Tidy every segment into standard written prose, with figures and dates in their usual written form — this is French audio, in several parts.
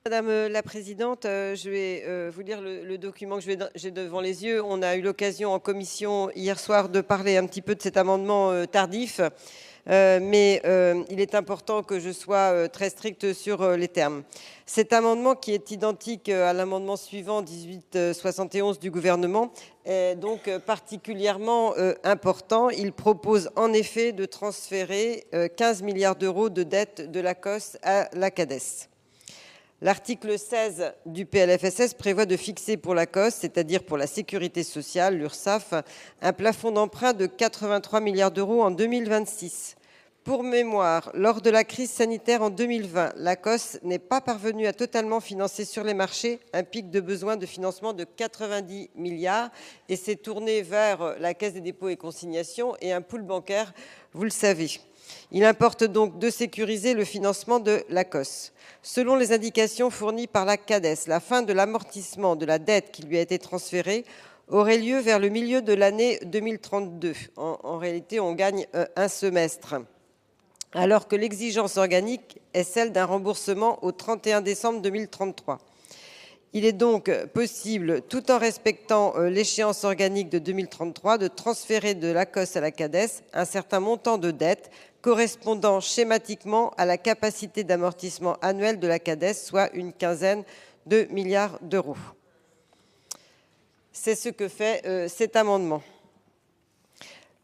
Madame la présidente, je vais vous lire le document que j'ai devant les yeux. On a eu l'occasion en commission hier soir de parler un petit peu de cet amendement tardif, mais il est important que je sois très stricte sur les termes. Cet amendement, qui est identique à l'amendement suivant 1871 du gouvernement, est donc particulièrement important. Il propose en effet de transférer 15 milliards d'euros de dette de l'ACOSS à la CADES. L'article 16 du PLFSS prévoit de fixer pour l'ACOSS, c'est-à-dire pour la sécurité sociale, l'URSSAF, un plafond d'emprunt de 83 milliards d'euros en 2026. Pour mémoire, lors de la crise sanitaire en 2020, l'ACOSS n'est pas parvenue à totalement financer sur les marchés un pic de besoin de financement de 90 milliards et s'est tournée vers la Caisse des dépôts et consignations et un pool bancaire, vous le savez. Il importe donc de sécuriser le financement de l'ACOSS. Selon les indications fournies par la CADES, la fin de l'amortissement de la dette qui lui a été transférée aurait lieu vers le milieu de l'année 2032. En réalité, on gagne un semestre, alors que l'exigence organique est celle d'un remboursement au 31 décembre 2033. Il est donc possible, tout en respectant l'échéance organique de 2033, de transférer de l'ACOSS à la CADES un certain montant de dette correspondant schématiquement à la capacité d'amortissement annuelle de la CADES, soit une quinzaine de milliards d'euros. C'est ce que fait cet amendement.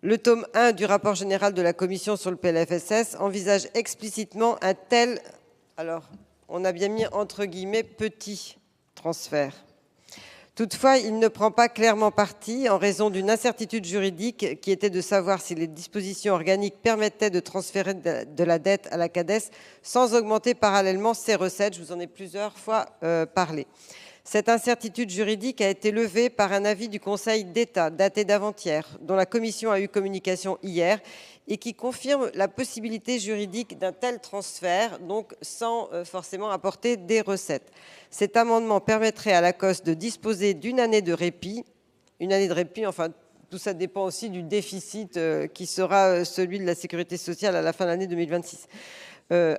Le tome 1 du rapport général de la Commission sur le PLFSS envisage explicitement un tel, alors on a bien mis entre guillemets, petit transfert. Toutefois, il ne prend pas clairement parti en raison d'une incertitude juridique qui était de savoir si les dispositions organiques permettaient de transférer de la dette à la CADES sans augmenter parallèlement ses recettes. Je vous en ai plusieurs fois parlé. Cette incertitude juridique a été levée par un avis du Conseil d'État daté d'avant-hier, dont la Commission a eu communication hier, et qui confirme la possibilité juridique d'un tel transfert, donc sans forcément apporter des recettes. Cet amendement permettrait à l'ACOSS de disposer d'une année de répit. Une année de répit, enfin, tout ça dépend aussi du déficit qui sera celui de la sécurité sociale à la fin de l'année 2026.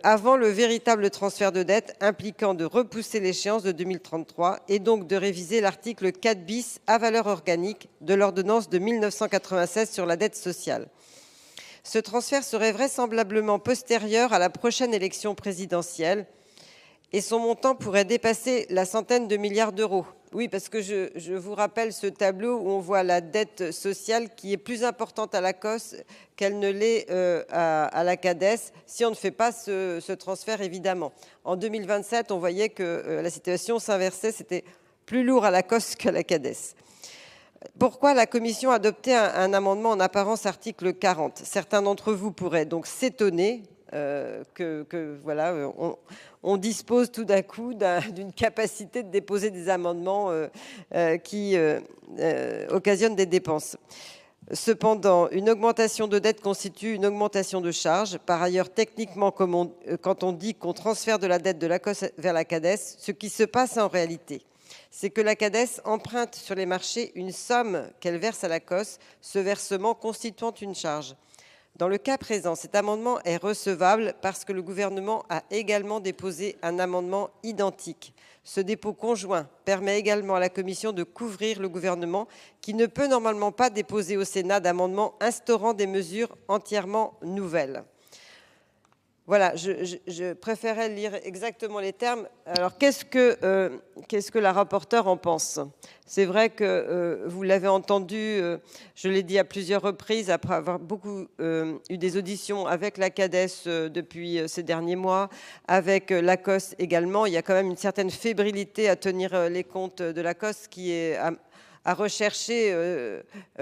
Avant le véritable transfert de dette impliquant de repousser l'échéance de 2033 et donc de réviser l'article 4 bis à valeur organique de l'ordonnance de 1996 sur la dette sociale. Ce transfert serait vraisemblablement postérieur à la prochaine élection présidentielle et son montant pourrait dépasser la centaine de milliards d'euros. Oui, parce que je vous rappelle ce tableau où on voit la dette sociale qui est plus importante à l'ACOSS qu'elle ne l'est à la CADES, si on ne fait pas ce transfert, évidemment. En 2027, on voyait que la situation s'inversait, c'était plus lourd à l'ACOSS qu'à la CADES. Pourquoi la Commission a adopté un amendement en apparence article 40 ? Certains d'entre vous pourraient donc s'étonner voilà, on dispose tout d'un coup d'une capacité de déposer des amendements qui occasionnent des dépenses. Cependant, une augmentation de dette constitue une augmentation de charges. Par ailleurs, techniquement, quand on dit qu'on transfère de la dette de l'ACOSS vers la CADES, ce qui se passe en réalité, c'est que la CADES emprunte sur les marchés une somme qu'elle verse à l'ACOSS, ce versement constituant une charge. Dans le cas présent, cet amendement est recevable parce que le gouvernement a également déposé un amendement identique. Ce dépôt conjoint permet également à la Commission de couvrir le gouvernement qui ne peut normalement pas déposer au Sénat d'amendements instaurant des mesures entièrement nouvelles. Voilà, je préférais lire exactement les termes. Alors, qu'est-ce que la rapporteure en pense ? C'est vrai que vous l'avez entendu, je l'ai dit à plusieurs reprises, après avoir beaucoup eu des auditions avec la CADES depuis ces derniers mois, avec l'ACOSS également. Il y a quand même une certaine fébrilité à tenir les comptes de l'ACOSS qui est à rechercher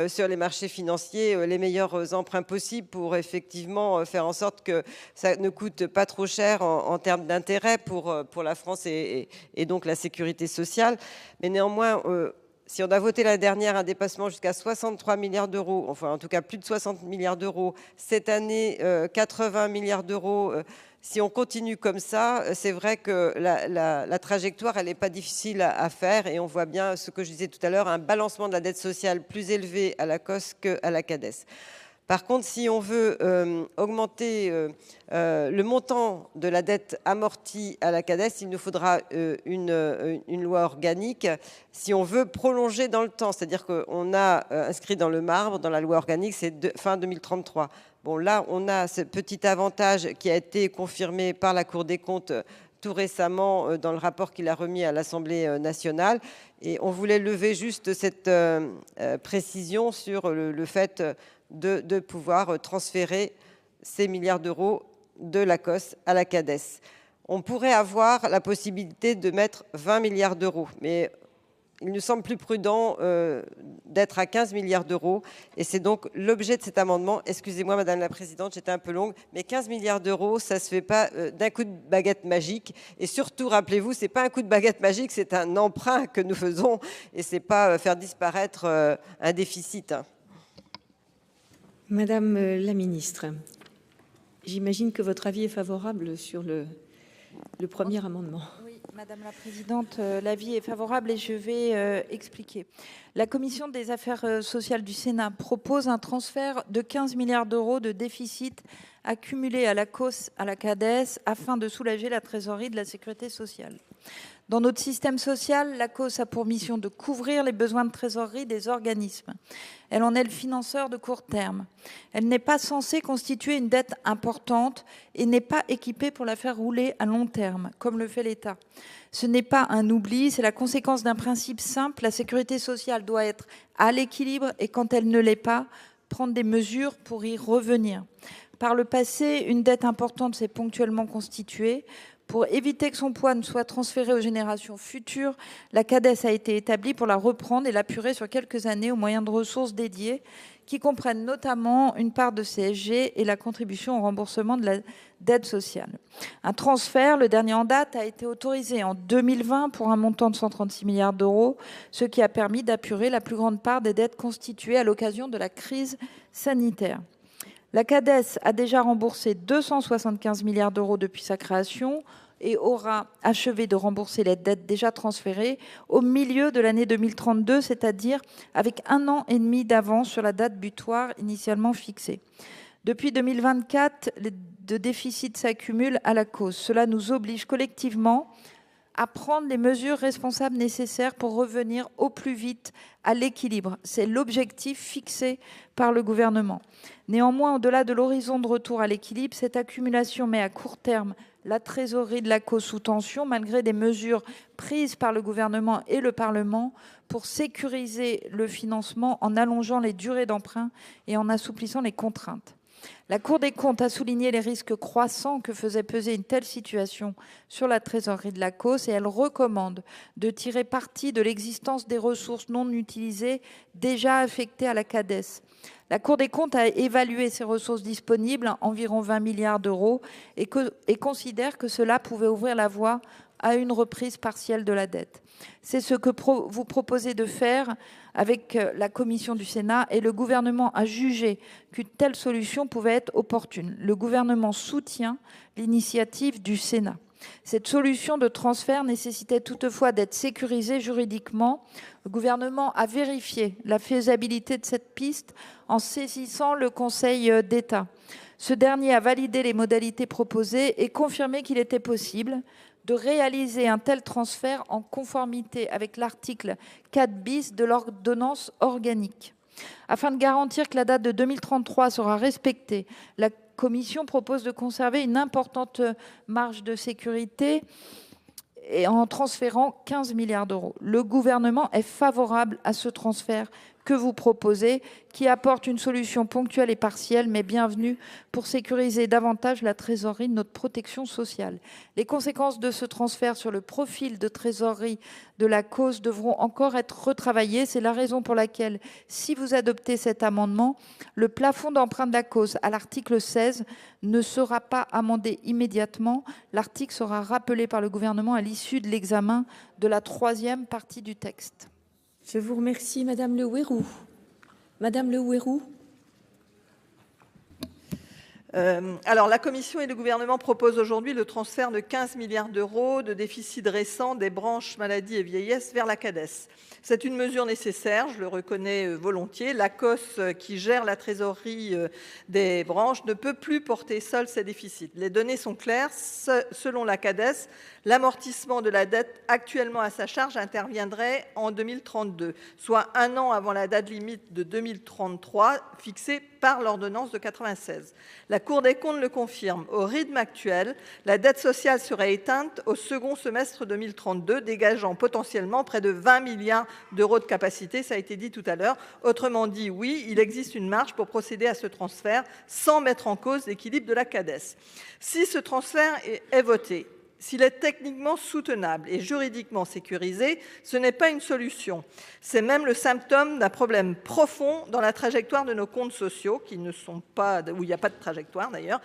sur les marchés financiers les meilleurs emprunts possibles pour effectivement faire en sorte que ça ne coûte pas trop cher en termes d'intérêt pour la France et donc la sécurité sociale. Mais néanmoins, si on a voté la dernière un dépassement jusqu'à 63 milliards d'euros, enfin en tout cas plus de 60 milliards d'euros, cette année 80 milliards d'euros, si on continue comme ça, c'est vrai que la trajectoire, elle n'est pas difficile à faire et on voit bien ce que je disais tout à l'heure, un balancement de la dette sociale plus élevé à l'ACOSS qu'à la CADES. Par contre, si on veut augmenter le montant de la dette amortie à la CADES, il nous faudra une loi organique si on veut prolonger dans le temps. C'est-à-dire qu'on a inscrit dans le marbre, dans la loi organique, c'est fin 2033. Bon, là, on a ce petit avantage qui a été confirmé par la Cour des comptes tout récemment dans le rapport qu'il a remis à l'Assemblée nationale. Et on voulait lever juste cette précision sur le fait de pouvoir transférer ces milliards d'euros de l'ACOS à la CADES. On pourrait avoir la possibilité de mettre 20 milliards d'euros, mais il nous semble plus prudent d'être à 15 milliards d'euros. Et c'est donc l'objet de cet amendement. Excusez-moi, Madame la Présidente, j'étais un peu longue, mais 15 milliards d'euros, ça ne se fait pas d'un coup de baguette magique. Et surtout, rappelez-vous, ce n'est pas un coup de baguette magique, c'est un emprunt que nous faisons. Et ce n'est pas faire disparaître un déficit. Madame la Ministre, j'imagine que votre avis est favorable sur le premier amendement. Oui, Madame la Présidente, l'avis est favorable et je vais expliquer. La Commission des affaires sociales du Sénat propose un transfert de 15 milliards d'euros de déficit accumulé à la COS, à la CADES, afin de soulager la trésorerie de la Sécurité sociale. Dans notre système social, la COS a pour mission de couvrir les besoins de trésorerie des organismes. Elle en est le financeur de court terme. Elle n'est pas censée constituer une dette importante et n'est pas équipée pour la faire rouler à long terme, comme le fait l'État. Ce n'est pas un oubli, c'est la conséquence d'un principe simple. La sécurité sociale doit être à l'équilibre et quand elle ne l'est pas, prendre des mesures pour y revenir. Par le passé, une dette importante s'est ponctuellement constituée. Pour éviter que son poids ne soit transféré aux générations futures, la CADES a été établie pour la reprendre et l'apurer sur quelques années au moyen de ressources dédiées qui comprennent notamment une part de CSG et la contribution au remboursement de la dette sociale. Un transfert, le dernier en date, a été autorisé en 2020 pour un montant de 136 milliards d'euros, ce qui a permis d'apurer la plus grande part des dettes constituées à l'occasion de la crise sanitaire. La CADES a déjà remboursé 275 milliards d'euros depuis sa création et aura achevé de rembourser les dettes déjà transférées au milieu de l'année 2032, c'est-à-dire avec 1 an et demi d'avance sur la date butoir initialement fixée. Depuis 2024, de déficits s'accumulent à la cause. Cela nous oblige collectivement à prendre les mesures responsables nécessaires pour revenir au plus vite à l'équilibre. C'est l'objectif fixé par le gouvernement. Néanmoins, au-delà de l'horizon de retour à l'équilibre, cette accumulation met à court terme la trésorerie de la cause sous tension, malgré des mesures prises par le gouvernement et le Parlement pour sécuriser le financement en allongeant les durées d'emprunt et en assouplissant les contraintes. La Cour des comptes a souligné les risques croissants que faisait peser une telle situation sur la trésorerie de la COS et elle recommande de tirer parti de l'existence des ressources non utilisées déjà affectées à la CADES. La Cour des comptes a évalué ces ressources disponibles, environ 20 milliards d'euros, et considère que cela pouvait ouvrir la voie à une reprise partielle de la dette. C'est ce que vous proposez de faire avec la commission du Sénat et le gouvernement a jugé qu'une telle solution pouvait être opportune. Le gouvernement soutient l'initiative du Sénat. Cette solution de transfert nécessitait toutefois d'être sécurisée juridiquement. Le gouvernement a vérifié la faisabilité de cette piste en saisissant le Conseil d'État. Ce dernier a validé les modalités proposées et confirmé qu'il était possible de réaliser un tel transfert en conformité avec l'article 4 bis de l'ordonnance organique. Afin de garantir que la date de 2033 sera respectée, la Commission propose de conserver une importante marge de sécurité et en transférant 15 milliards d'euros. Le gouvernement est favorable à ce transfert que vous proposez, qui apporte une solution ponctuelle et partielle, mais bienvenue pour sécuriser davantage la trésorerie de notre protection sociale. Les conséquences de ce transfert sur le profil de trésorerie de la cause devront encore être retravaillées. C'est la raison pour laquelle, si vous adoptez cet amendement, le plafond d'emprunt de la cause à l'article 16 ne sera pas amendé immédiatement. L'article sera rappelé par le gouvernement à l'issue de l'examen de la 3e partie du texte. Je vous remercie, Madame Le Houerou. Madame Le Houerou. Alors, la Commission et le gouvernement proposent aujourd'hui le transfert de 15 milliards d'euros de déficit récent des branches maladie et vieillesse vers la CADES. C'est une mesure nécessaire, je le reconnais volontiers. L'ACOS, qui gère la trésorerie des branches, ne peut plus porter seul ces déficits. Les données sont claires. Selon la CADES, l'amortissement de la dette actuellement à sa charge interviendrait en 2032, soit un an avant la date limite de 2033 fixée par l'ordonnance de 96. La Cour des comptes le confirme. Au rythme actuel, la dette sociale serait éteinte au second semestre 2032, dégageant potentiellement près de 20 milliards d'euros de capacité, ça a été dit tout à l'heure. Autrement dit, oui, il existe une marge pour procéder à ce transfert sans mettre en cause l'équilibre de la CADES. Si ce transfert est voté, s'il est techniquement soutenable et juridiquement sécurisé, ce n'est pas une solution. C'est même le symptôme d'un problème profond dans la trajectoire de nos comptes sociaux, qui ne sont pas, où il n'y a pas de trajectoire d'ailleurs.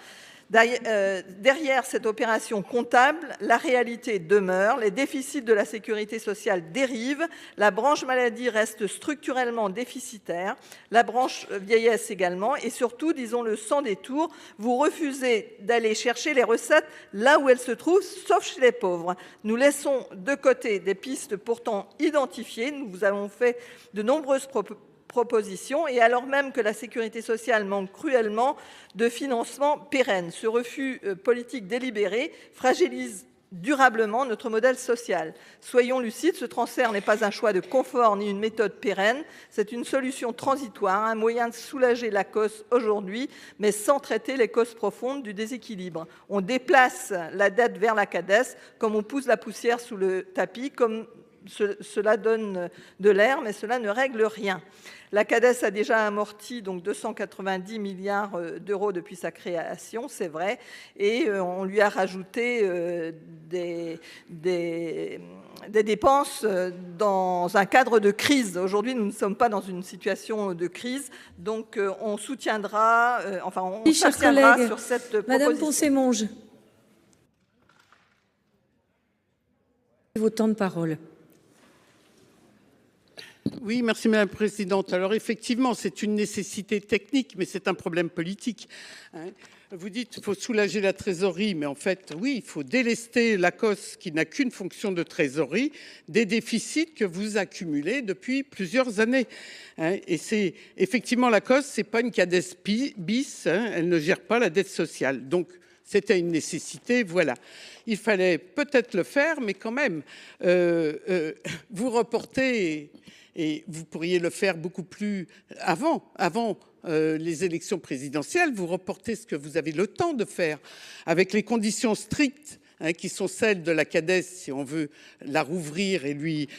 Derrière cette opération comptable, la réalité demeure, les déficits de la sécurité sociale dérivent, la branche maladie reste structurellement déficitaire, la branche vieillesse également, et surtout, disons-le sans détour, vous refusez d'aller chercher les recettes là où elles se trouvent, sauf chez les pauvres. Nous laissons de côté des pistes pourtant identifiées, nous vous avons fait de nombreuses propositions, et alors même que la sécurité sociale manque cruellement de financement pérenne. Ce refus politique délibéré fragilise durablement notre modèle social. Soyons lucides, ce transfert n'est pas un choix de confort ni une méthode pérenne, c'est une solution transitoire, un moyen de soulager la cause aujourd'hui, mais sans traiter les causes profondes du déséquilibre. On déplace la dette vers la CADES comme on pousse la poussière sous le tapis, comme cela donne de l'air, mais cela ne règle rien. La CADES a déjà amorti donc 290 milliards d'euros depuis sa création, c'est vrai, et on lui a rajouté des dépenses dans un cadre de crise. Aujourd'hui, nous ne sommes pas dans une situation de crise, donc on soutiendra, on s'abstiendra sur cette proposition. Madame Poncet-Monge, vos temps de parole. Oui, merci Madame la Présidente. Alors effectivement, c'est une nécessité technique, mais c'est un problème politique. Vous dites qu'il faut soulager la trésorerie, mais en fait, oui, il faut délester l'ACOS qui n'a qu'une fonction de trésorerie des déficits que vous accumulez depuis plusieurs années. Et c'est effectivement l'ACOS, c'est pas une CADES bis, elle ne gère pas la dette sociale. Donc c'était une nécessité, voilà. Il fallait peut-être le faire, mais quand même, vous reportez. Et vous pourriez le faire beaucoup plus avant les élections présidentielles. Vous reportez ce que vous avez le temps de faire avec les conditions strictes qui sont celles de la CADES, si on veut la rouvrir et lui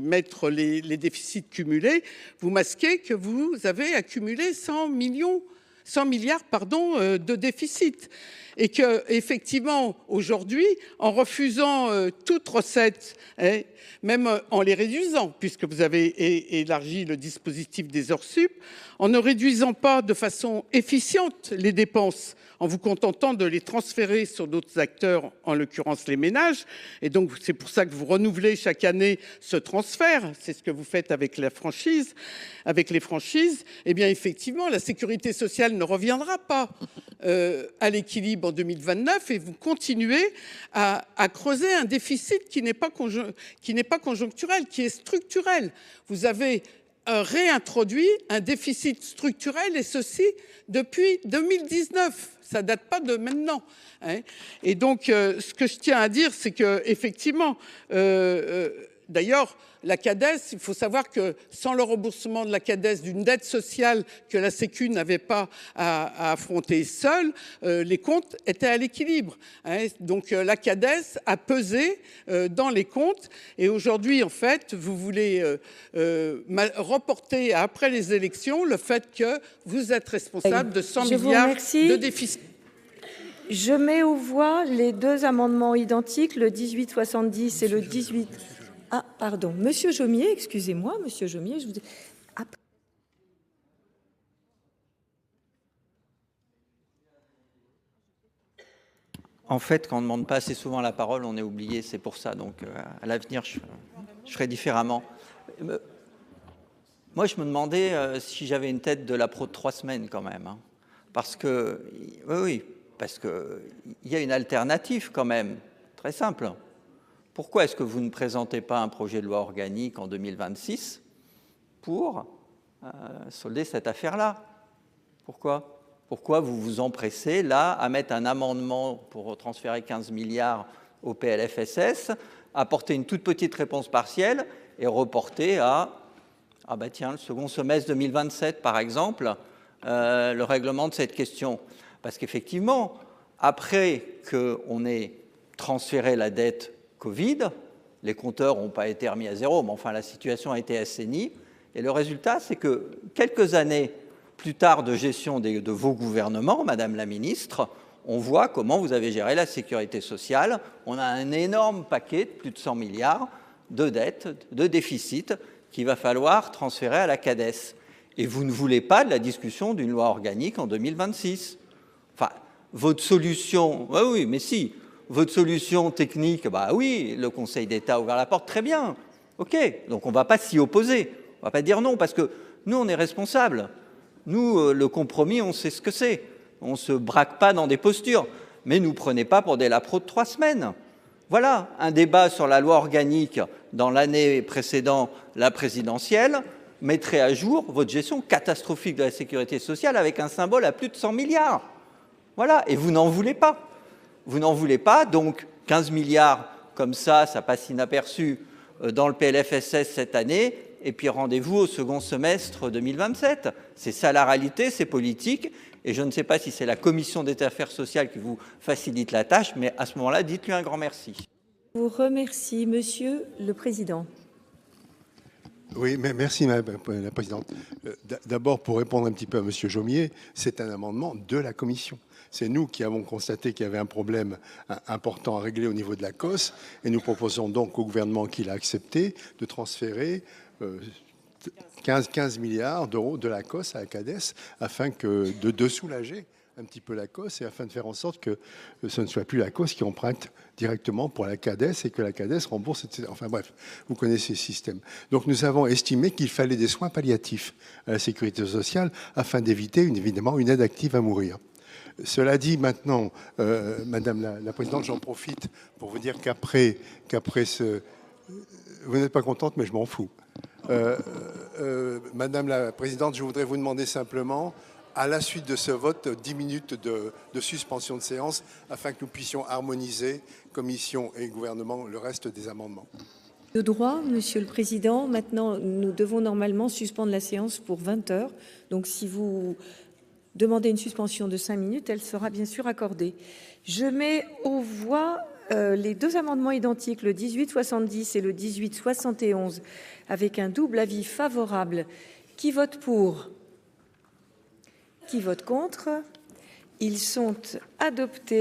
mettre les déficits cumulés. Vous masquez que vous avez accumulé 100 milliards de déficit. Et que, effectivement, aujourd'hui, en refusant toute recette, même en les réduisant, puisque vous avez élargi le dispositif des heures sup, en ne réduisant pas de façon efficiente les dépenses, en vous contentant de les transférer sur d'autres acteurs, en l'occurrence les ménages. Et donc, c'est pour ça que vous renouvelez chaque année ce transfert. C'est ce que vous faites avec la franchise, avec les franchises. Eh bien, effectivement, la sécurité sociale ne reviendra pas à l'équilibre en 2029 et vous continuez à creuser un déficit qui n'est pas conjoncturel, qui est structurel. Vous avez réintroduit un déficit structurel et ceci depuis 2019. Ça date pas de maintenant. Et donc, ce que je tiens à dire, c'est que effectivement, d'ailleurs, la CADES, il faut savoir que sans le remboursement de la CADES d'une dette sociale que la Sécu n'avait pas à affronter seule, les comptes étaient à l'équilibre. Donc la CADES a pesé dans les comptes et aujourd'hui, en fait, vous voulez reporter après les élections le fait que vous êtes responsable de 100 milliards de déficit. Je mets aux voix les deux amendements identiques, le 1870 et le 18... Ah, pardon. Monsieur Jomier, excusez-moi, Monsieur Jomier, je vous... En fait, quand on ne demande pas assez souvent la parole, on est oublié, c'est pour ça. Donc, à l'avenir, je ferai différemment. Moi, je me demandais si j'avais une tête de la pro de 3 semaines quand même. parce que, oui, parce qu'il y a une alternative quand même, très simple. Pourquoi est-ce que vous ne présentez pas un projet de loi organique en 2026 pour solder cette affaire-là? Pourquoi vous vous empressez là à mettre un amendement pour transférer 15 milliards au PLFSS, apporter une toute petite réponse partielle et reporter à, le second semestre 2027 par exemple, le règlement de cette question? Parce qu'effectivement, après qu'on ait transféré la dette Covid, les compteurs n'ont pas été remis à zéro, mais enfin la situation a été assainie. Et le résultat, c'est que quelques années plus tard de gestion de vos gouvernements, Madame la Ministre, on voit comment vous avez géré la sécurité sociale. On a un énorme paquet de plus de 100 milliards de dettes, de déficits qu'il va falloir transférer à la CADES. Et vous ne voulez pas de la discussion d'une loi organique en 2026. Enfin, votre solution, oui, mais si, votre solution technique, oui, le Conseil d'État a ouvert la porte, très bien, ok, donc on ne va pas s'y opposer, on ne va pas dire non, parce que nous, on est responsables. Nous, le compromis, on sait ce que c'est. On ne se braque pas dans des postures, mais ne nous prenez pas pour des lapros de 3 semaines. Voilà, un débat sur la loi organique dans l'année précédant la présidentielle mettrait à jour votre gestion catastrophique de la sécurité sociale avec un symbole à plus de 100 milliards. Voilà, et vous n'en voulez pas. Vous n'en voulez pas, donc 15 milliards comme ça passe inaperçu dans le PLFSS cette année, et puis rendez-vous au second semestre 2027. C'est ça la réalité, c'est politique, et je ne sais pas si c'est la Commission des affaires sociales qui vous facilite la tâche, mais à ce moment-là, dites-lui un grand merci. Je vous remercie, Monsieur le Président. Oui, mais merci Madame la Présidente. D'abord, pour répondre un petit peu à Monsieur Jomier, c'est un amendement de la Commission. C'est nous qui avons constaté qu'il y avait un problème important à régler au niveau de la COS, et nous proposons donc au gouvernement qui l'a accepté de transférer 15 milliards d'euros de la COS à la CADES afin de soulager un petit peu la COS et afin de faire en sorte que ce ne soit plus la COS qui emprunte directement pour la CADES et que la CADES rembourse, etc. Enfin bref, vous connaissez ce système. Donc nous avons estimé qu'il fallait des soins palliatifs à la sécurité sociale afin d'éviter évidemment une aide active à mourir. Cela dit, maintenant, Madame la Présidente, j'en profite pour vous dire qu'après ce... Vous n'êtes pas contente, mais je m'en fous. Madame la Présidente, je voudrais vous demander simplement, à la suite de ce vote, 10 minutes de suspension de séance afin que nous puissions harmoniser, Commission et gouvernement, le reste des amendements. De droit, Monsieur le Président. Maintenant, nous devons normalement suspendre la séance pour 20 heures. Donc, si vous demandez une suspension de 5 minutes, elle sera bien sûr accordée. Je mets aux voix les deux amendements identiques, le 1870 et le 1871, avec un double avis favorable. Qui vote pour? Qui vote contre? Ils sont adoptés.